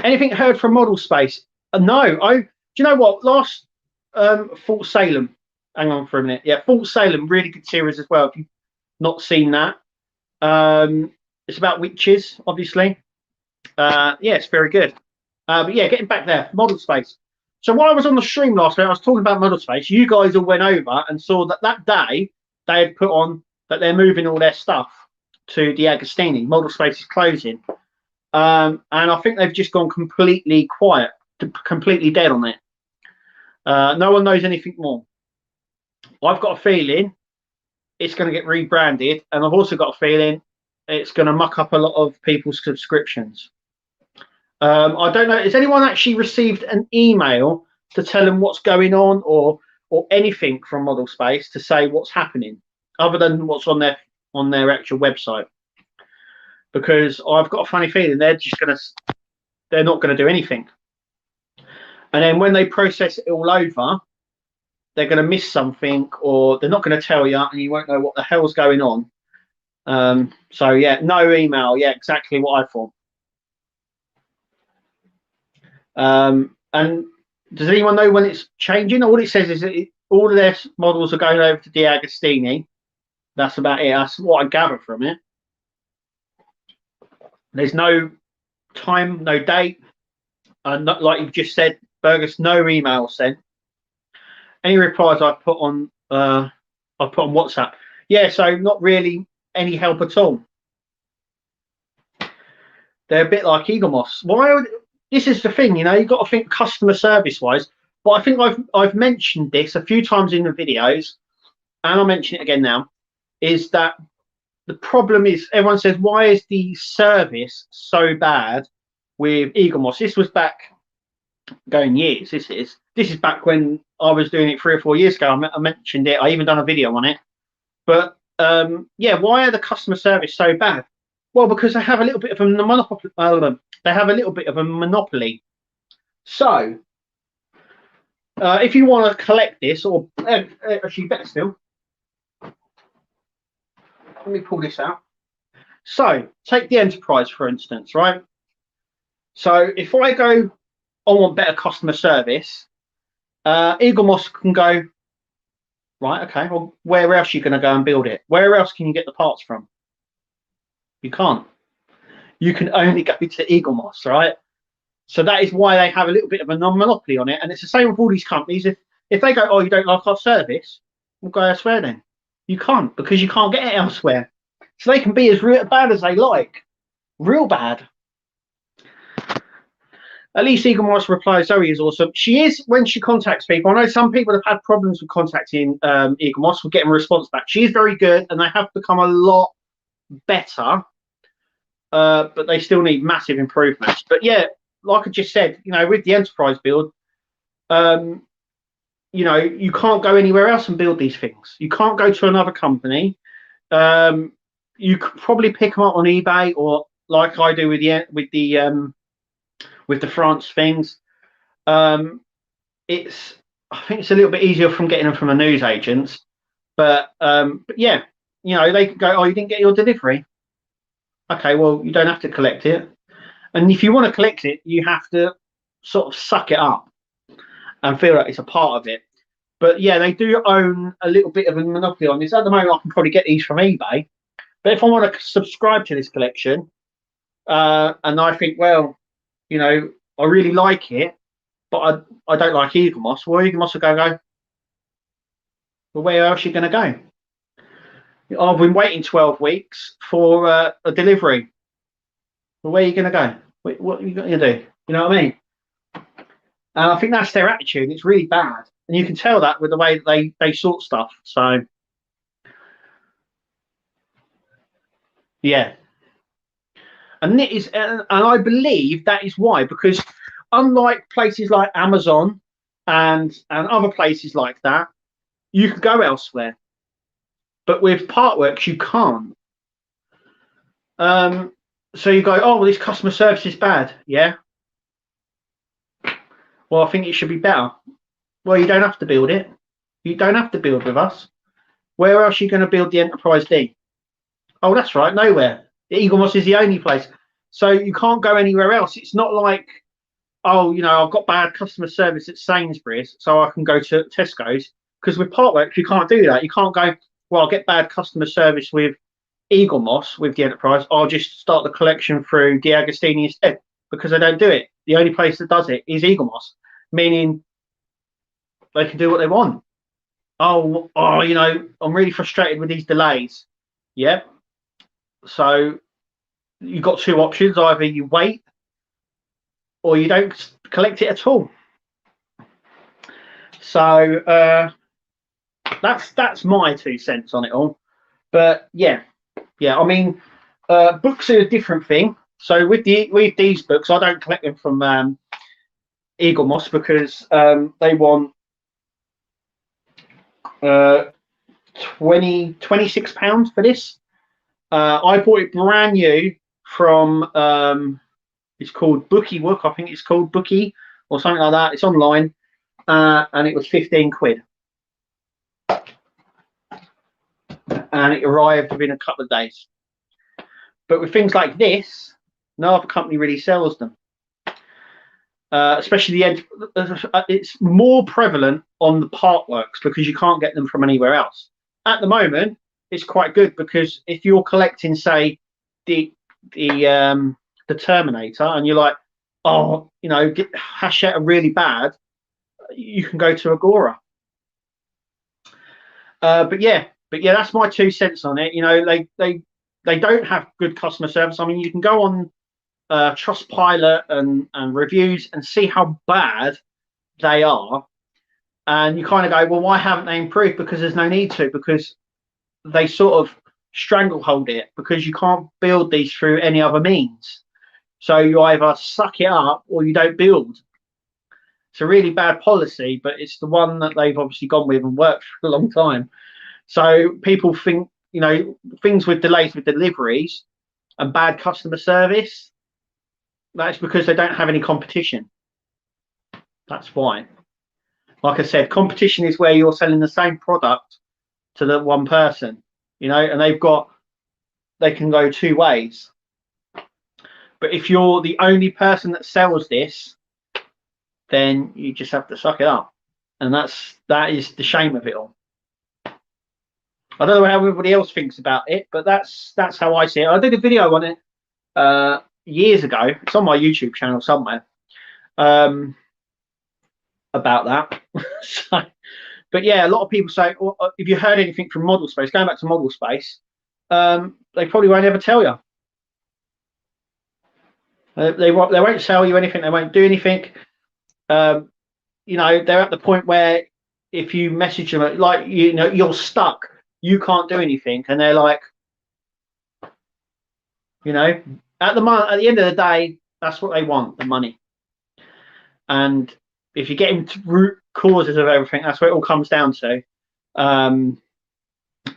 Anything heard from Model Space? No. Do you know what? Last Fort Salem. Hang on for a minute. Yeah, Fort Salem, really good series as well. If you've not seen that, it's about witches, obviously. Yeah, it's very good. But yeah, getting back there, Model Space. So while I was on the stream last week, I was talking about Model Space. You guys all went over and saw that day they had put on that they're moving all their stuff to the Agostini. Model Space is closing. And I think they've just gone completely quiet, completely dead on it. No one knows anything more. I've got a feeling it's going to get rebranded, and I've also got a feeling it's going to muck up a lot of people's subscriptions. I don't know. Has anyone actually received an email to tell them what's going on, or anything from Model Space to say what's happening, other than what's on their actual website? Because I've got a funny feeling they're not going to do anything. And then when they process it all over, they're going to miss something, or they're not going to tell you, and you won't know what the hell's going on. So yeah, no email. Yeah, exactly what I thought. And does anyone know when it's changing? All it says is that all of their models are going over to the Agostini. That's about it. That's what I gather from it. There's no time, no date, and like you've just said, Burgess, no email sent. Any replies I've put on WhatsApp. Yeah, so not really any help at all. They're a bit like Eaglemoss. This is the thing, you've got to think customer service wise. But I think I've mentioned this a few times in the videos, and I'll mention it again now, is that the problem is everyone says, why is the service so bad with Eaglemoss? This was back going years. This is back when I was doing it 3 or 4 years ago. I mentioned it. I even done a video on it. But yeah, why are the customer service so bad? Well, because they have a little bit of a monopoly. They have a little bit of a monopoly. So if you want to collect this, or actually better still, let me pull this out. So take the Enterprise, for instance, right? So if I go, I want better customer service, Eaglemoss can go, right, okay, well, where else are you going to go and build it? Where else can you get the parts from? You can't. You can only go to Eaglemoss, right? So that is why they have a little bit of a non-monopoly on it. And it's the same with all these companies. If they go, oh, you don't like our service, we'll go elsewhere then. You can't, because you can't get it elsewhere. So they can be as bad as they like. Real bad. At least Eaglemoss replies, Zoe is awesome. She is when she contacts people. I know some people have had problems with contacting Eaglemoss, with getting a response back. She is very good, and they have become a lot better. But they still need massive improvements. But yeah, like I just said, with the Enterprise build, you can't go anywhere else and build these things. You can't go to another company. You could probably pick them up on eBay, or like I do with the France things. I think it's a little bit easier from getting them from the news agents. But yeah, they could go, oh, you didn't get your delivery. Okay, well, you don't have to collect it. And if you want to collect it, you have to sort of suck it up and feel like it's a part of it. But yeah, they do own a little bit of a monopoly on this. At the moment, I can probably get these from eBay. But if I want to subscribe to this collection, and I think, well, I really like it, but I don't like Eagle Moss. Well, Eagle Moss will go, well, where else are you going to go? I've been waiting 12 weeks for a delivery. Well, where are you going to go? What are you going to do? You know what I mean? And I think that's their attitude. It's really bad. And you can tell that with the way that they sort stuff. So, yeah. And it is, and I believe that is why, because unlike places like Amazon and other places like that, you can go elsewhere. But with Partworks, you can't. So you go, oh, well, this customer service is bad. Yeah. Well, I think it should be better. Well, you don't have to build it. You don't have to build with us. Where else are you going to build the Enterprise D? Oh, that's right, nowhere. Eagle Moss is the only place. So you can't go anywhere else. It's not like, oh, I've got bad customer service at Sainsbury's, so I can go to Tesco's. Because with Partworks, you can't do that. You can't go, well, I'll get bad customer service with Eagle Moss, with the Enterprise. I'll just start the collection through D'Agostini instead, because they don't do it. The only place that does it is Eagle Moss, meaning they can do what they want. Oh, I'm really frustrated with these delays. Yep. So you've got two options. Either you wait or you don't collect it at all. So that's my 2 cents on it all. But yeah. I mean, books are a different thing. So with these books, I don't collect them from Eagle Moss because they want 26 pounds for this. I bought it brand new from it's called Bookie Wook. I think it's called Bookie or something like that. It's online, and it was 15 quid, and it arrived within a couple of days. But with things like this, no other company really sells them. Especially it's more prevalent on the Partworks because you can't get them from anywhere else. At the moment, it's quite good because if you're collecting, say, the Terminator, and you're like, oh, get Hachette really bad, you can go to Agora. But yeah, that's my 2 cents on it. They don't have good customer service. I mean, you can go on Trustpilot and reviews and see how bad they are, and you kind of go, well, why haven't they improved? Because there's no need to, because they sort of stranglehold it, because you can't build these through any other means. So you either suck it up or you don't build. It's a really bad policy, but it's the one that they've obviously gone with and worked for a long time. So people think, things with delays with deliveries and bad customer service, that's because they don't have any competition. That's why. Like I said, competition is where you're selling the same product to the one person, and they can go two ways. But if you're the only person that sells this, then you just have to suck it up. And that is the shame of it all. I don't know how everybody else thinks about it, but that's how I see it. I did a video on it years ago. It's on my YouTube channel somewhere about that. But yeah, a lot of people say, well, if you heard anything from Model Space, going back to Model Space, they probably won't ever tell you. They won't sell you anything. They won't do anything. They're at the point where if you message them, like, you're stuck, you can't do anything, and they're like, at the end of the day, that's what they want, the money. And if you get into root causes of everything, that's what it all comes down to. A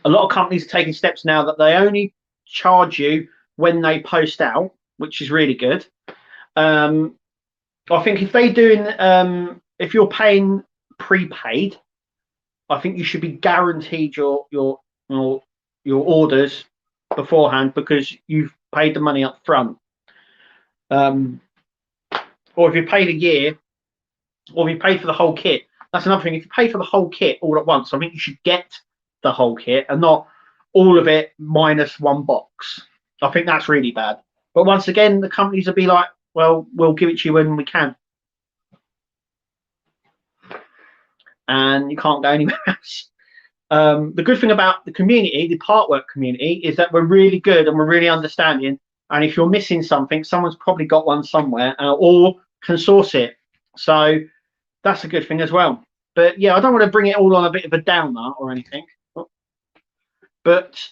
lot of companies are taking steps now that they only charge you when they post out, which is really good. I think if you're paying prepaid, I think you should be guaranteed your orders beforehand because you've paid the money up front. Or if you paid a year, or if you paid for the whole kit, That's another thing. If you pay for the whole kit all at once, I think you should get the whole kit and not all of it minus one box. I think that's really bad. But once again, the companies will be like, well, we'll give it to you when we can. And you can't go anywhere else. The good thing about the community, the partwork community, is that we're really good and we're really understanding. And if you're missing something, someone's probably got one somewhere or can source it. So that's a good thing as well. But yeah, I don't want to bring it all on a bit of a downer or anything. But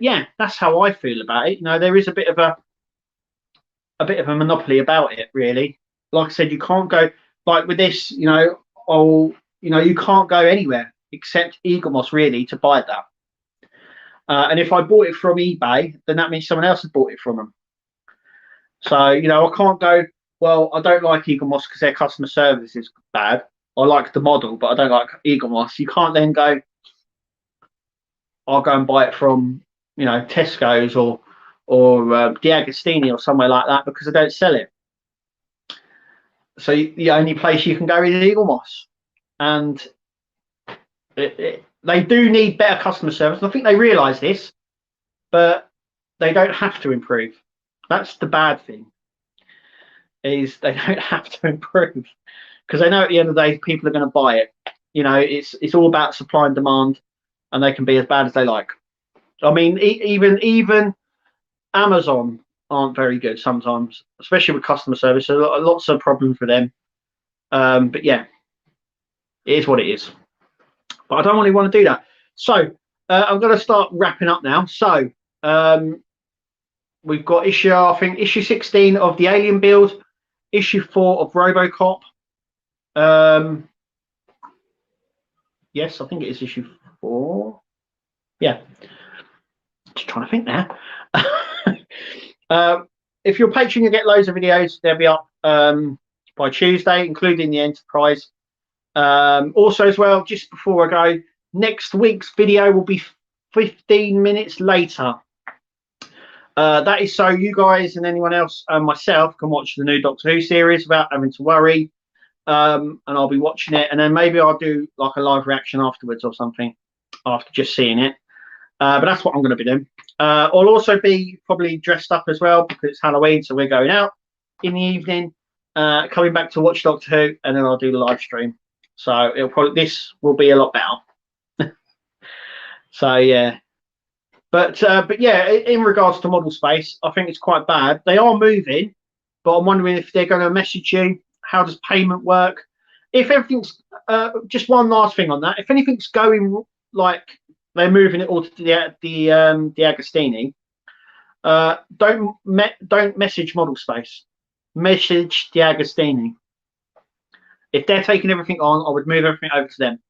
yeah, that's how I feel about it. You know, there is a bit of a monopoly about it, really. Like I said, you can't go like with this. You know, you can't go anywhere except Eagle Moss really to buy that. And if I bought it from eBay, then that means someone else has bought it from them. So you know, I can't go. Well, I don't like Eagle Moss because their customer service is bad. I like the model, but I don't like Eagle Moss. You can't then go, I'll go and buy it from, you know, Tesco's or D'Agostini or somewhere like that because they don't sell it. So the only place you can go is Eagle Moss. And they do need better customer service. And I think they realise this, but they don't have to improve. That's the bad thing, is they don't have to improve because they know at the end of the day people are going to buy it. You know, it's all about supply and demand, and they can be as bad as they like. I mean, even Amazon aren't very good sometimes, especially with customer service. There's lots of problems with them. But yeah, it is what it is. But I don't really want to do that. So I'm going to start wrapping up now. So we've got issue 16 of the Alien build, issue 4 of RoboCop. Yes, I think it is issue 4. Yeah, just trying to think now. If you're a patron, you get loads of videos. They'll be up by Tuesday, including the Enterprise. Also, as well, just before I go, next week's video will be 15 minutes later. That is so you guys and anyone else and myself can watch the new Doctor Who series without having to worry. And I'll be watching it, and then maybe I'll do like a live reaction afterwards or something after just seeing it. But that's what I'm going to be doing. I'll also be probably dressed up as well because it's Halloween, so we're going out in the evening, coming back to watch Doctor Who, and then I'll do the live stream. So this will be a lot better. So yeah, but yeah, in regards to model space, I think it's quite bad. They are moving, but I'm wondering if they're going to message you. How does payment work? If everything's just one last thing on that, if anything's going like they're moving it all to the Agostini, don't message model space. Message the Agostini. If they're taking everything on, I would move everything over to them.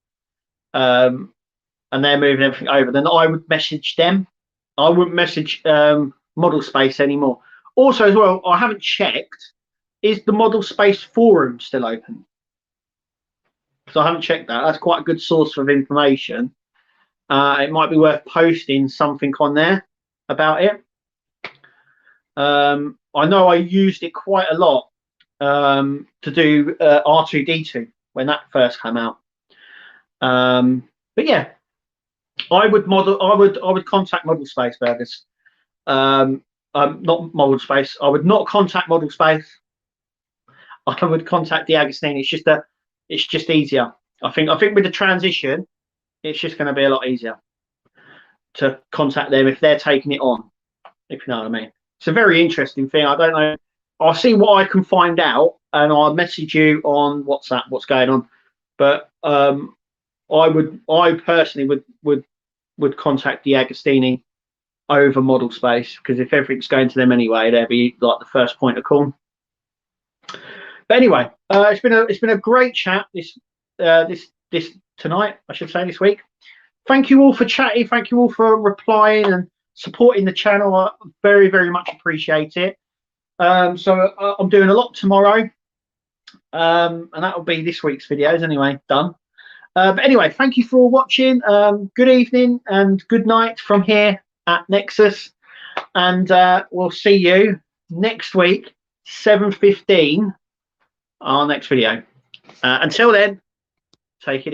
And they're moving everything over, then I would message them. I wouldn't message model space anymore. Also, as well, I haven't checked. Is the model space forum still open? So I haven't checked that. That's quite a good source of information. It might be worth posting something on there about it. I know I used it quite a lot to do R2D2 when that first came out. But yeah, I would contact Model Space Burgers. Not Model Space. I would not contact Model Space. I would contact the Agostini. It's just easier. I think with the transition, it's just going to be a lot easier to contact them if they're taking it on. If you know what I mean. It's a very interesting thing. I don't know. I'll see what I can find out, and I'll message you on WhatsApp what's going on. But I personally would contact the Agostini over Model Space, because if everything's going to them anyway, they'll be like the first point of call. But anyway, it's been a great chat this tonight, I should say, this week. Thank you all for chatting. Thank you all for replying and supporting the channel. I very, very much appreciate it. So I'm doing a lot tomorrow, and that will be this week's videos anyway, done. But anyway, thank you for all watching. Good evening and good night from here at Nexus, and we'll see you next week, 7:15, our next video. Until then, Take it